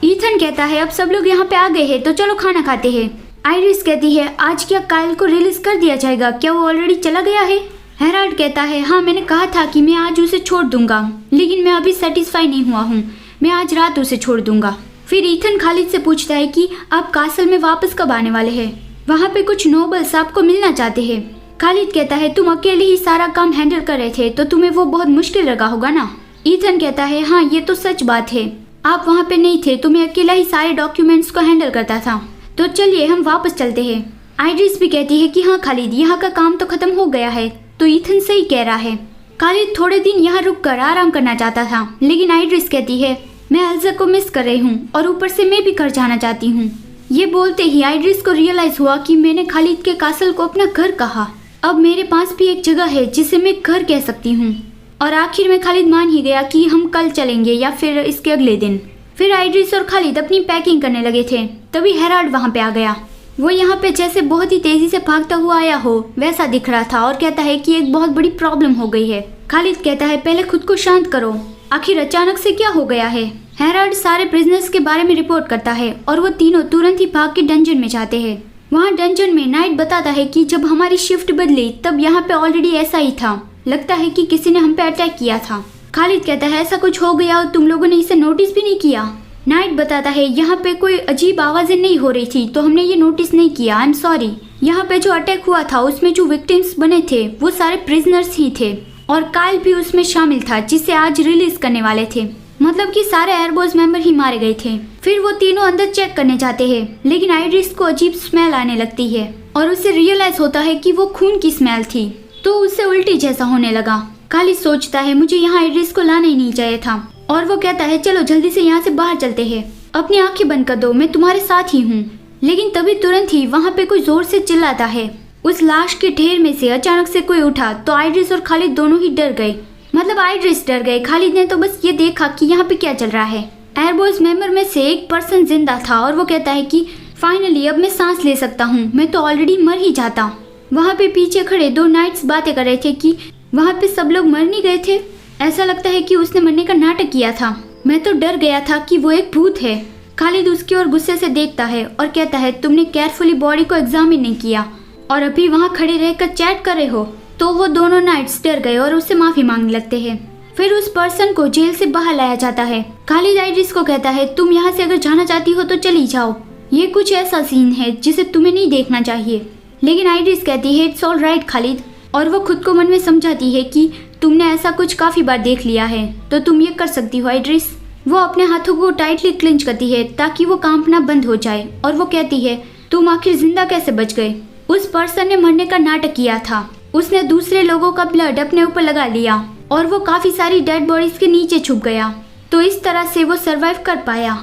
Ethan कहता है अब सब लोग यहाँ पे आ गए हैं तो चलो खाना खाते हैं। आइरिस कहती है आज क्या काइल को रिलीज कर दिया जाएगा, क्या वो ऑलरेडी चला गया है? हेराल्ड कहता है हाँ मैंने कहा था कि मैं आज उसे छोड़ दूंगा, लेकिन मैं अभी सेटिस्फाई नहीं हुआ हूँ, मैं आज रात उसे छोड़ दूंगा। फिर ईथन खालिद से पूछता है कि आप कासल में वापस कब आने वाले हैं? वहाँ पे कुछ नोबल्स आपको मिलना चाहते हैं। खालिद कहता है तुम अकेले ही सारा काम हैंडल कर रहे थे तो तुम्हें वो बहुत मुश्किल लगा होगा ना? ईथन कहता है हाँ ये तो सच बात है, आप वहाँ पे नहीं थे तो मैं अकेला ही सारे डॉक्यूमेंट्स को हैंडल करता था, तो चलिए हम वापस चलते हैं। आइरिस भी कहती है कि हाँ खालिद यहाँ का काम तो खत्म हो गया है, तो ईथन सही कह रहा है। खालिद थोड़े दिन यहाँ रुककर आराम करना चाहता था, लेकिन आइरिस कहती है मैं एल्जा को मिस कर रही हूँ और ऊपर से मैं भी घर जाना चाहती हूँ। ये बोलते ही आइरिस को रियलाइज हुआ कि मैंने खालिद के कासल को अपना घर कहा, अब मेरे पास भी एक जगह है जिसे मैं घर कह सकती हूँ। और आखिर में खालिद मान ही गया कि हम कल चलेंगे या फिर इसके अगले दिन। फिर आइरिस और खालिद अपनी पैकिंग करने लगे थे, तभी हेराल्ड वहाँ पे आ गया। वो यहाँ पे जैसे बहुत ही तेजी से भागता हुआ आया हो वैसा दिख रहा था और कहता है कि एक बहुत बड़ी प्रॉब्लम हो गई है। खालिद कहता है पहले खुद को शांत करो, आखिर अचानक से क्या हो गया है? हेराल्ड सारे प्रिजनर्स के बारे में रिपोर्ट करता है और वो तीनों तुरंत ही भाग के डंजन में जाते हैं। वहाँ डंजन में नाइट बताता है कि जब हमारी शिफ्ट बदली तब यहाँ पे ऑलरेडी ऐसा ही था, लगता है कि किसी ने हम पे अटैक किया था। खालिद कहता है ऐसा कुछ हो गया और तुम लोगों ने इसे नोटिस भी नहीं किया? नाइट बताता है यहाँ पे कोई अजीब आवाजें नहीं हो रही थी तो हमने ये नोटिस नहीं किया, आई एम सॉरी। यहाँ पे जो अटैक हुआ था उसमें जो विक्टिम्स बने थे वो सारे प्रिजनर्स ही थे और काइल भी उसमें शामिल था जिसे आज रिलीज करने वाले थे, मतलब कि सारे एयरबोस मेंबर ही मारे गए थे। फिर वो तीनों अंदर चेक करने जाते हैं, लेकिन आइरिस को अजीब स्मेल आने लगती है और उसे रियलाइज होता है कि वो खून की स्मेल थी, तो उसे उल्टी जैसा होने लगा। खालिद सोचता है मुझे यहाँ आइरिस को लाना ही नहीं चाहिए था और वो कहता है चलो जल्दी से यहाँ से बाहर चलते हैं, अपनी आंखें बंद कर दो, मैं तुम्हारे साथ ही हूँ। लेकिन तभी तुरंत ही वहाँ पे कोई जोर से चिल्लाता है। उस लाश के ढेर में से अचानक से कोई उठा तो आइरिस और खालिद दोनों ही डर गए, मतलब आइरिस डर गए, खालिद ने तो बस ये देखा कि यहाँ पे क्या चल रहा है। एयरबोस मेंबर में से एक पर्सन जिंदा था और वो कहता है कि फाइनली अब मैं सांस ले सकता हूँ, मैं तो ऑलरेडी मर ही जाता। वहाँ पे पीछे खड़े दो नाइट्स बातें कर रहे थे कि वहाँ पे सब लोग मर नहीं गए थे, ऐसा लगता है कि उसने मरने का नाटक किया था, मैं तो डर गया था कि वो एक भूत है। खालिद उसकी ओर गुस्से से देखता है और कहता है तुमने केयरफुली बॉडी को एग्जामिन नहीं किया और अभी वहाँ खड़े रहकर चैट कर रहे हो। तो वो दोनों नाइट्स डर गए और उससे माफी मांगने लगते हैं। फिर उस पर्सन को जेल से बाहर लाया जाता है। खालिद आइरिस को कहता है तुम यहाँ से अगर जाना चाहती हो तो चली जाओ, ये कुछ ऐसा सीन है जिसे तुम्हें नहीं देखना चाहिए। लेकिन आइरिस कहती है इट्स ऑल राइट खालिद, और वो खुद को मन में समझाती है कि तुमने ऐसा कुछ काफी बार देख लिया है तो तुम ये कर सकती हो आइरिस। वो अपने हाथों को टाइटली क्लिंच करती है ताकि वो कांपना बंद हो जाए और वो कहती है तुम आखिर जिंदा कैसे बच गए? उस पर्सन ने मरने का नाटक किया था, उसने दूसरे लोगों का ब्लड अपने ऊपर लगा लिया और वो काफी सारी डेड बॉडीज के नीचे छुप गया, तो इस तरह से वो सरवाइव कर पाया।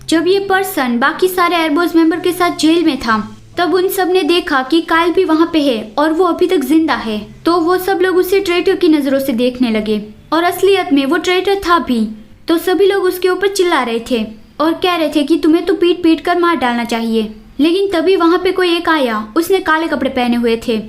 जब ये पर्सन बाकी सारे एयरबोस मेंबर के साथ जेल में था तब उन सब ने देखा कि काइल भी वहाँ पे है और वो अभी तक जिंदा है, तो वो सब लोग उसे ट्रेटर की नजरों से देखने लगे और असलियत में वो ट्रेटर था भी। तो सभी लोग उसके ऊपर चिल्ला रहे थे और कह रहे थे कि तुम्हें तो पीट पीट कर मार डालना चाहिए। लेकिन तभी वहाँ पे कोई एक आया, उसने काले कपड़े पहने हुए थे।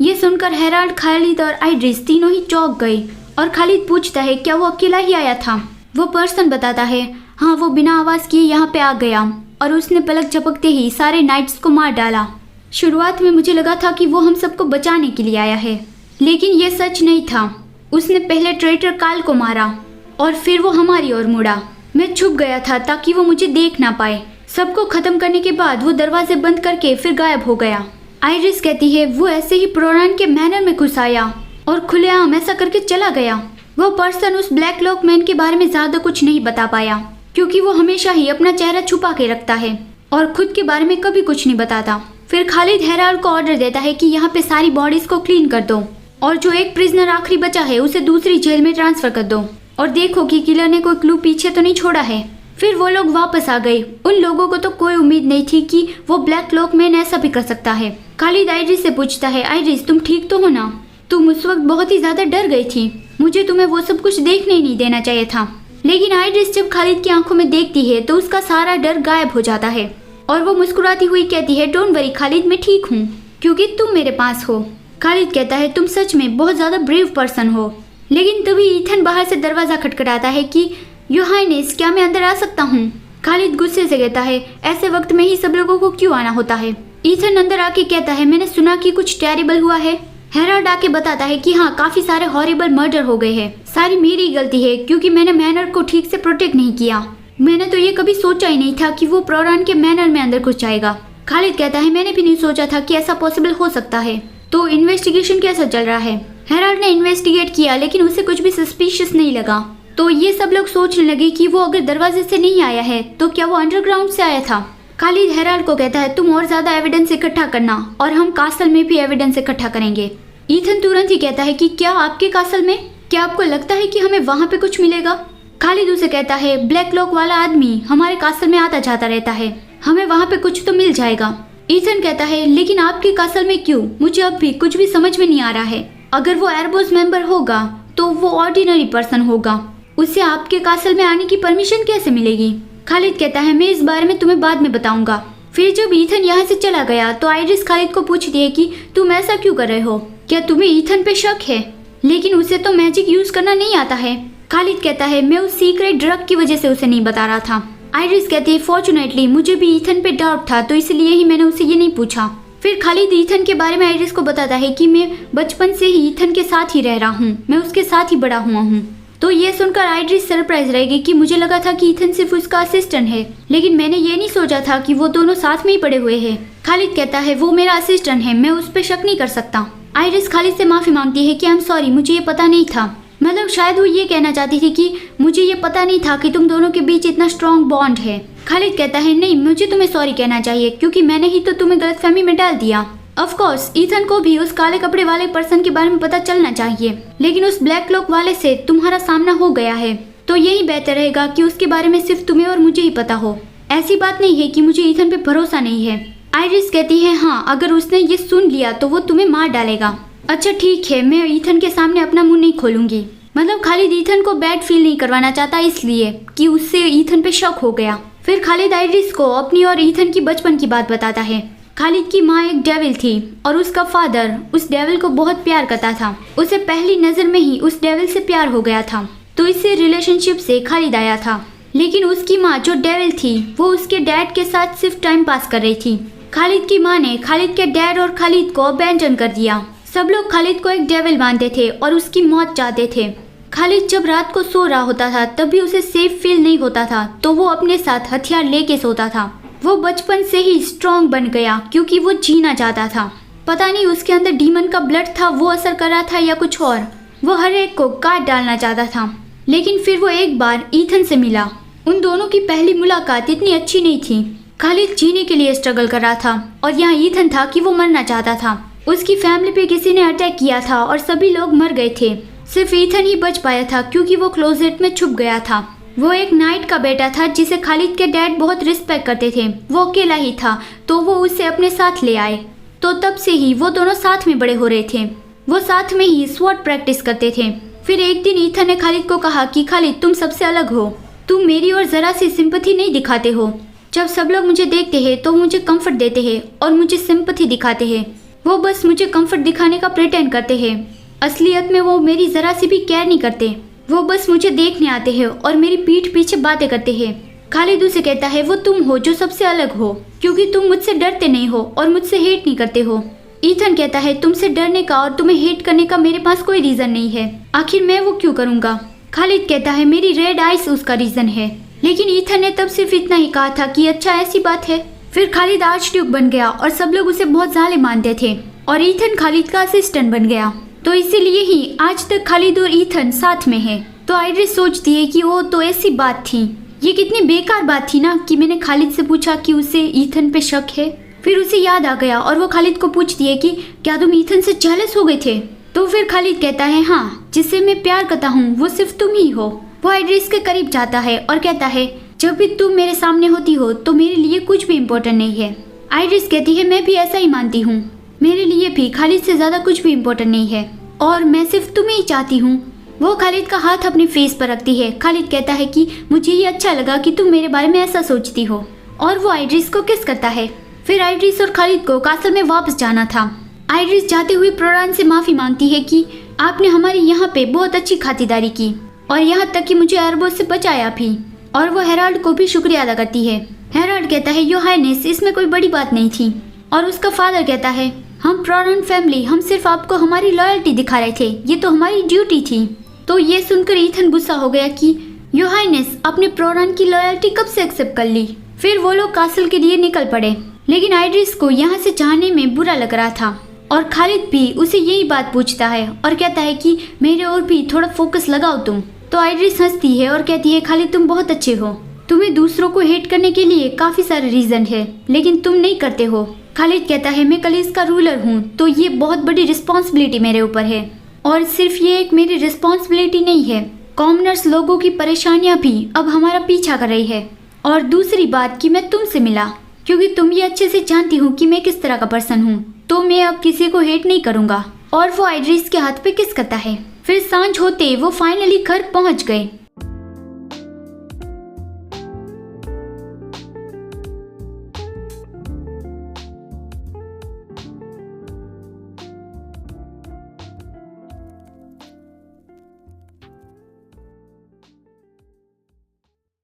ये सुनकर हेराल्ड, खालिद और आइरिस तीनों ही चौंक गए और खालिद पूछता है क्या वो अकेला ही आया था? वो पर्सन बताता है हाँ वो बिना आवाज किए यहाँ पे आ गया और उसने पलक झपकते ही सारे नाइट्स को मार डाला। शुरुआत में मुझे लगा था कि वो हम सबको बचाने के लिए आया है, लेकिन ये सच नहीं था। उसने पहले ट्रेटर काल को मारा और फिर वो हमारी ओर मुड़ा। मैं छुप गया था ताकि वो मुझे देख ना पाए। सबको खत्म करने के बाद वो दरवाजे बंद करके फिर गायब हो गया। आइरिस कहती है वो ऐसे ही प्रोरान के मैनर में घुस आया और खुलेआम ऐसा करके चला गया। वो पर्सन उस ब्लैक लॉक मैन के बारे में ज्यादा कुछ नहीं बता पाया क्योंकि वो हमेशा ही अपना चेहरा छुपा के रखता है और खुद के बारे में कभी कुछ नहीं बताता। फिर खालिद हेराल्ड को ऑर्डर देता है कि यहाँ पे सारी बॉडीज को क्लीन कर दो और जो एक प्रिजनर आखिरी बचा है उसे दूसरी जेल में ट्रांसफर कर दो और देखो कि किलर ने कोई क्लू पीछे तो नहीं छोड़ा है। फिर वो लोग वापस आ गए। उन लोगों को तो कोई उम्मीद नहीं थी कि वो ब्लैक लॉक मैन ऐसा भी कर सकता है। खालिद आइरिस से पूछता है आइरिस तुम ठीक तो हो ना? तुम उस वक्त बहुत ही ज्यादा डर गई थी, मुझे तुम्हें वो सब कुछ देखने ही नहीं देना चाहिए था। लेकिन आइरिस जब खालिद की आंखों में देखती है तो उसका सारा डर गायब हो जाता है और वो मुस्कुराती हुई कहती है डोंट वरी खालिद, मैं ठीक हूँ क्योंकि तुम मेरे पास हो। खालिद कहता है तुम सच में बहुत ज्यादा ब्रेव पर्सन हो। लेकिन तभी ईथन बाहर से दरवाजा खटखटाता है कि योर हाइनेस क्या मैं अंदर आ सकता हूँ? खालिद गुस्से से कहता है ऐसे वक्त में ही सब लोगों को क्यों आना होता है। ईथन अंदर आके कहता है मैंने सुना कि कुछ टेरिबल हुआ है। हेराल्ड आके बताता है कि हाँ काफी सारे हॉरिबल मर्डर हो गए हैं। सारी मेरी गलती है क्योंकि मैंने मैनर को ठीक से प्रोटेक्ट नहीं किया। मैंने तो ये कभी सोचा ही नहीं था कि वो प्रोरान के मैनर में अंदर घुस जाएगा। खालिद कहता है मैंने भी नहीं सोचा था कि ऐसा पॉसिबल हो सकता है। तो इन्वेस्टिगेशन कैसा चल रहा है। हेराल्ड ने इन्वेस्टिगेट किया लेकिन उसे कुछ भी सस्पिशियस नहीं लगा। तो ये सब लोग सोचने लगे कि वो अगर दरवाजे से नहीं आया है तो क्या वो अंडरग्राउंड से आया था। खालिद हेराल्ड को कहता है तुम और ज्यादा एविडेंस इकट्ठा करना और हम कासल में भी एविडेंस इकट्ठा करेंगे। ईथन तुरंत ही कहता है कि क्या आपके कासल में, क्या आपको लगता है कि हमें वहाँ पे कुछ मिलेगा। खालिद उसे कहता है ब्लैक लॉक वाला आदमी हमारे कासल में आता जाता रहता है, हमें वहाँ पे कुछ तो मिल जाएगा। ईथन कहता है लेकिन आपके कासल में क्यों, मुझे अब भी कुछ भी समझ में नहीं आ रहा है। अगर वो एयरबोस मेंबर होगा तो वो ऑर्डिनरी पर्सन होगा, उसे आपके कासल में आने की परमिशन कैसे मिलेगी। खालिद कहता है मैं इस बारे में तुम्हें बाद में बताऊंगा। फिर जब ईथन यहाँ से चला गया तो आइरिस खालिद को पूछती है कि तुम ऐसा क्यों कर रहे हो, क्या तुम्हें ईथन पे शक है। लेकिन उसे तो मैजिक यूज करना नहीं आता है। खालिद कहता है मैं उस सीक्रेट ड्रग की वजह से उसे नहीं बता रहा था। आइरिस कहती है फॉर्चुनेटली मुझे भी ईथन पे डाउट था तो इसलिए ही मैंने उसे ये नहीं पूछा। फिर खालिद ईथन के बारे में आइरिस को बताता है कि मैं बचपन से ही ईथन के साथ ही रह रहा हूँ, मैं उसके साथ ही बड़ा हुआ हूँ। तो ये सुनकर आइरिस सरप्राइज रहेगी कि मुझे लगा था कि ईथन सिर्फ उसका असिस्टेंट है, लेकिन मैंने ये नहीं सोचा था कि वो दोनों साथ में ही पड़े हुए हैं। खालिद कहता है वो मेरा असिस्टेंट है, मैं उस पर शक नहीं कर सकता। आइरिस खालिद से माफी मांगती है कि आई एम सॉरी, मुझे ये पता नहीं था। मतलब शायद वो ये कहना चाहती थी कि मुझे ये पता नहीं था कि तुम दोनों के बीच इतना स्ट्रॉन्ग बॉन्ड है। खालिद कहता है नहीं, मुझे तुम्हें सॉरी कहना चाहिए क्योंकि मैंने ही तो तुम्हें गलतफहमी में डाल दिया। ऑफ कोर्स ईथन को भी उस काले कपड़े वाले पर्सन के बारे में पता चलना चाहिए, लेकिन उस ब्लैक क्लॉक वाले से तुम्हारा सामना हो गया है तो यही बेहतर रहेगा कि उसके बारे में सिर्फ तुम्हें और मुझे ही पता हो। ऐसी बात नहीं है कि मुझे ईथन पे भरोसा नहीं है। आइरिस कहती है हाँ, अगर उसने ये सुन लिया तो वो तुम्हें मार डालेगा। अच्छा ठीक है, मैं ईथन के सामने अपना मुंह नहीं खोलूंगी। मतलब खालिद ईथन को बैड फील नहीं करवाना चाहता इसलिए कि उससे ईथन पे शक हो गया। फिर खालिद आइरिस को अपनी और ईथन की बचपन की बात बताता है। खालिद की माँ एक डेविल थी और उसका फादर उस डेविल को बहुत प्यार करता था। उसे पहली नजर में ही उस डेविल से प्यार हो गया था, तो इससे रिलेशनशिप से खालिद आया था। लेकिन उसकी माँ जो डेविल थी वो उसके डैड के साथ सिर्फ टाइम पास कर रही थी। खालिद की माँ ने खालिद के डैड और खालिद को अबैंडन कर दिया। सब लोग खालिद को एक डेविल मानते थे और उसकी मौत चाहते थे। खालिद जब रात को सो रहा होता था तब भी उसे सेफ फील नहीं होता था, तो वो अपने साथ हथियार लेके सोता था। वो बचपन से ही स्ट्रॉन्ग बन गया क्योंकि वो जीना चाहता था। पता नहीं उसके अंदर डीमन का ब्लड था वो असर कर रहा था या कुछ और। वो हर एक को काट डालना चाहता था। लेकिन फिर वो एक बार ईथन से मिला। उन दोनों की पहली मुलाकात इतनी अच्छी नहीं थी। खालिद जीने के लिए स्ट्रगल कर रहा था और यहाँ ईथन था कि वो मरना चाहता था। उसकी फैमिली पे किसी ने अटैक किया था और सभी लोग मर गए थे। सिर्फ ईथन ही बच पाया था क्योंकि वो क्लोजेट में छुप गया था। वो एक नाइट का बेटा था जिसे खालिद के डैड बहुत रिस्पेक्ट करते थे। वो अकेला ही था तो वो उसे अपने साथ ले आए। तो तब से ही वो दोनों साथ में बड़े हो रहे थे। वो साथ में ही स्वॉर्ड प्रैक्टिस करते थे। फिर एक दिन ईथन ने खालिद को कहा कि खालिद तुम सबसे अलग हो, तुम मेरी और जरा सी सिंपैथी नहीं दिखाते हो। जब सब लोग मुझे देखते हैं तो मुझे कंफर्ट देते हैं और मुझे सिंपैथी दिखाते हैं। वो बस मुझे कंफर्ट दिखाने का प्रिटेंड करते हैं, असलियत में वो मेरी जरा सी भी केयर नहीं करते। वो बस मुझे देखने आते हैं और मेरी पीठ पीछे बातें करते हैं। खालिद उसे कहता है वो तुम हो जो सबसे अलग हो क्योंकि तुम मुझसे डरते नहीं हो और मुझसे हेट नहीं करते हो। ईथन कहता है तुमसे डरने का और तुम्हें हेट करने का मेरे पास कोई रीजन नहीं है, आखिर मैं वो क्यों करूँगा। खालिद कहता है मेरी रेड आइज उसका रीजन है। लेकिन ईथन ने तब सिर्फ इतना ही कहा था कि अच्छा ऐसी बात है। फिर खालिद आर्चड्यूक बन गया और सब लोग उसे बहुत जालिम मानते थे और ईथन खालिद का असिस्टेंट बन गया। तो इसीलिए ही आज तक खालिद और ईथन साथ में है। तो आइरिस सोचती है कि वो तो ऐसी बात थी, ये कितनी बेकार बात थी ना कि मैंने खालिद से पूछा कि उसे ईथन पे शक है। फिर उसे याद आ गया और वो खालिद को पूछती है कि क्या तुम ईथन से जेलस हो गए थे। तो फिर खालिद कहता है हाँ, जिससे मैं प्यार करता हूँ वो सिर्फ तुम ही हो। वो आइरिस के करीब जाता है और कहता है जब भी तुम मेरे सामने होती हो तो मेरे लिए कुछ भी इम्पोर्टेंट नहीं है। आइरिस कहती है मैं भी ऐसा ही मानती हूँ, मेरे लिए भी खालिद से ज्यादा कुछ भी इम्पोर्टेंट नहीं है और मैं सिर्फ तुम्हें ही चाहती हूँ। वो खालिद का हाथ अपने फेस पर रखती है। खालिद कहता है कि मुझे ये अच्छा लगा कि तुम मेरे बारे में ऐसा सोचती हो और वो आइरिस को किस करता है। फिर आइरिस और खालिद को कासल में वापस जाना था। आइरिस जाते हुए प्रोरान से माफी मांगती है कि आपने हमारे यहाँ पे बहुत अच्छी खातिरदारी की और यहाँ तक कि मुझे एयरबोस से बचाया भी। और वो हेराल्ड को भी शुक्रिया अदा करती है। हेराल्ड कहता है योर हाइनेस इसमें कोई बड़ी बात नहीं थी। और उसका फादर कहता है हम प्रॉडन फैमिली हम सिर्फ आपको हमारी लॉयल्टी दिखा रहे थे, ये तो हमारी ड्यूटी थी। तो ये सुनकर ईथन गुस्सा हो गया कि योर हाइनेस आपने प्रॉडन की लॉयल्टी कब से एक्सेप्ट कर ली। फिर वो लोग कासल के लिए निकल पड़े, लेकिन आइड्रिस को यहाँ से जाने में बुरा लग रहा था और खालिद भी उसे यही बात पूछता है और कहता है कि मेरे और भी थोड़ा फोकस लगाओ तुम। तो आइड्रिस हंसती है और कहती है खालिद तुम बहुत अच्छे हो, तुम्हें दूसरों को हेट करने के लिए काफी सारे रीजन है लेकिन तुम नहीं करते हो। खालिद कहता है मैं कलीस का रूलर हूँ तो ये बहुत बड़ी रिस्पॉन्सिबिलिटी मेरे ऊपर है और सिर्फ ये एक मेरी रिस्पॉन्सिबिलिटी नहीं है, कॉमनर्स लोगों की परेशानियां भी अब हमारा पीछा कर रही है। और दूसरी बात कि मैं तुमसे मिला क्योंकि तुम ये अच्छे से जानती हो कि मैं किस तरह का पर्सन हूँ, तो मैं अब किसी को हेट नहीं करूँगा। और वो आइड्रिस के हाथ पे किस करता है। फिर सांझ होते वो फाइनली घर पहुँच गए।